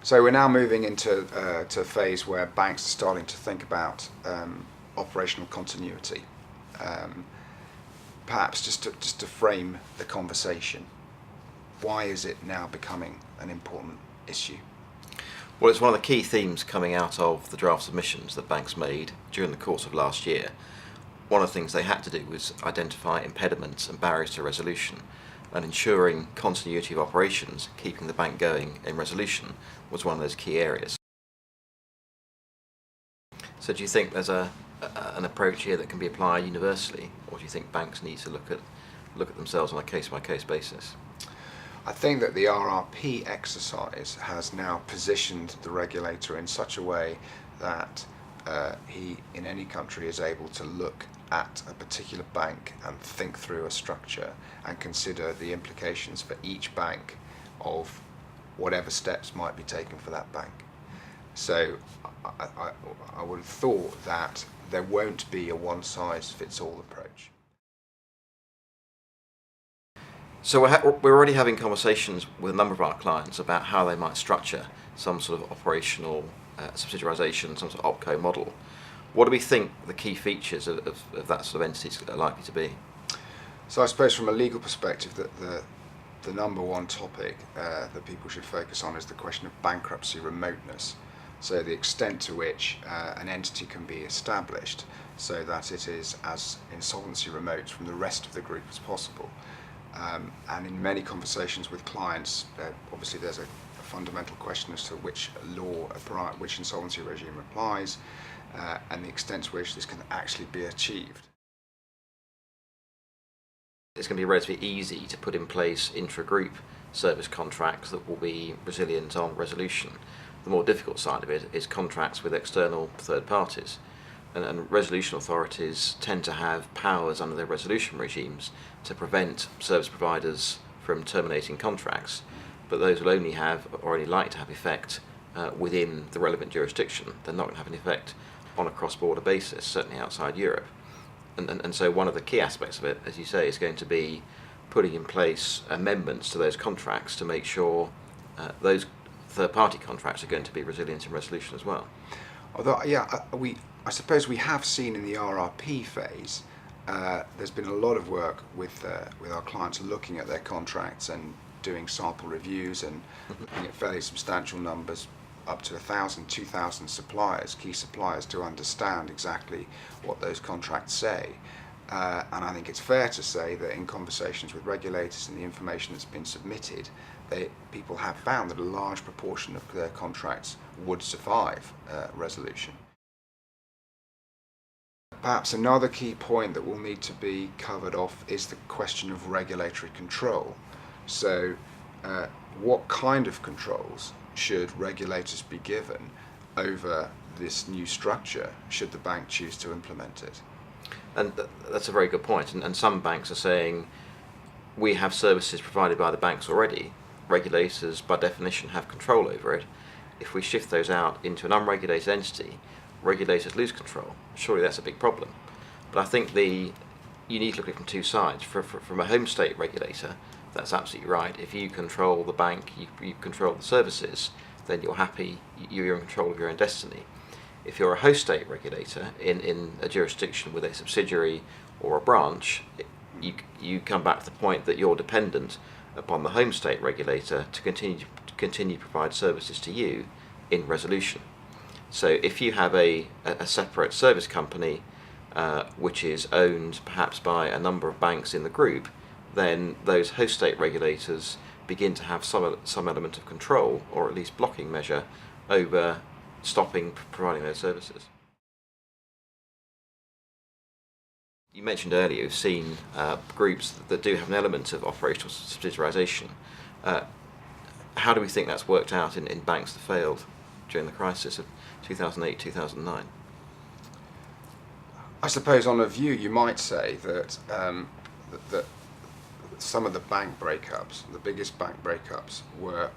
So we're now moving into to a phase where banks are starting to think about operational continuity. Perhaps just to frame the conversation, why is it now becoming an important issue? Well, it's one of the key themes coming out of the draft submissions that banks made during the course of last year. One of the things they had to do was identify impediments and barriers to resolution, and ensuring continuity of operations, keeping the bank going in resolution, was one of those key areas. So do you think there's an approach here that can be applied universally, or do you think banks need to look at themselves on a case-by-case basis? I think that the RRP exercise has now positioned the regulator in such a way that he, in any country, is able to look at a particular bank and think through a structure and consider the implications for each bank of whatever steps might be taken for that bank. So I would have thought that there won't be a one-size-fits-all approach. So we're already having conversations with a number of our clients about how they might structure some sort of operational subsidiarisation, some sort of opco model. What do we think the key features of that sort of entities are likely to be? So I suppose from a legal perspective, that the number one topic that people should focus on is the question of bankruptcy remoteness. So the extent to which an entity can be established so that it is as insolvency remote from the rest of the group as possible. And in many conversations with clients, obviously there's a fundamental question as to which law, which insolvency regime applies, and the extent to which this can actually be achieved. It's going to be relatively easy to put in place intra-group service contracts that will be resilient on resolution. The more difficult side of it is contracts with external third parties. And resolution authorities tend to have powers under their resolution regimes to prevent service providers from terminating contracts, but those will only have, or only like to have effect within the relevant jurisdiction. They're not going to have an effect on a cross-border basis, certainly outside Europe. And so one of the key aspects of it, as you say, is going to be putting in place amendments to those contracts to make sure those third-party contracts are going to be resilient in resolution as well. Although, I suppose we have seen in the RRP phase, there's been a lot of work with our clients looking at their contracts and doing sample reviews and looking at fairly substantial numbers, up to 1,000, 2,000 suppliers, key suppliers, to understand exactly what those contracts say. And I think it's fair to say that in conversations with regulators and the information that's been submitted, people have found that a large proportion of their contracts would survive resolution. Perhaps another key point that will need to be covered off is the question of regulatory control. So what kind of controls should regulators be given over this new structure should the bank choose to implement it? And that's a very good point. And some banks are saying, we have services provided by the banks already. Regulators, by definition, have control over it. If we shift those out into an unregulated entity, regulators lose control. Surely that's a big problem. But I think you need to look at it from two sides. From a home state regulator, that's absolutely right. If you control the bank, you control the services, then you're happy, you're in control of your own destiny. If you're a host state regulator in a jurisdiction with a subsidiary or a branch, you come back to the point that you're dependent upon the home state regulator to continue to provide services to you in resolution. So if you have a separate service company which is owned perhaps by a number of banks in the group, then those host state regulators begin to have some element of control, or at least blocking measure, over stopping providing those services. You mentioned earlier you've seen groups that do have an element of operational subsidiarisation. How do we think that's worked out in banks that failed during the crisis of 2008, 2009? I suppose on a view you might say that that some of the bank breakups, the biggest bank breakups, were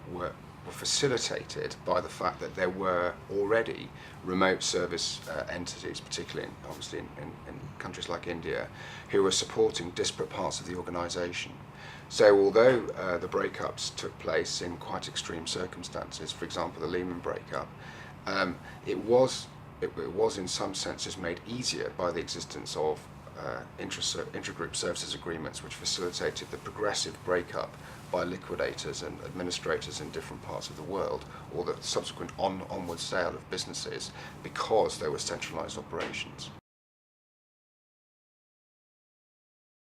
facilitated by the fact that there were already remote service entities, particularly obviously in countries like India, who were supporting disparate parts of the organisation. So although the breakups took place in quite extreme circumstances, for example the Lehman breakup, it was in some senses made easier by the existence of intragroup services agreements, which facilitated the progressive breakup by liquidators and administrators in different parts of the world, or the subsequent onward sale of businesses, because there were centralized operations.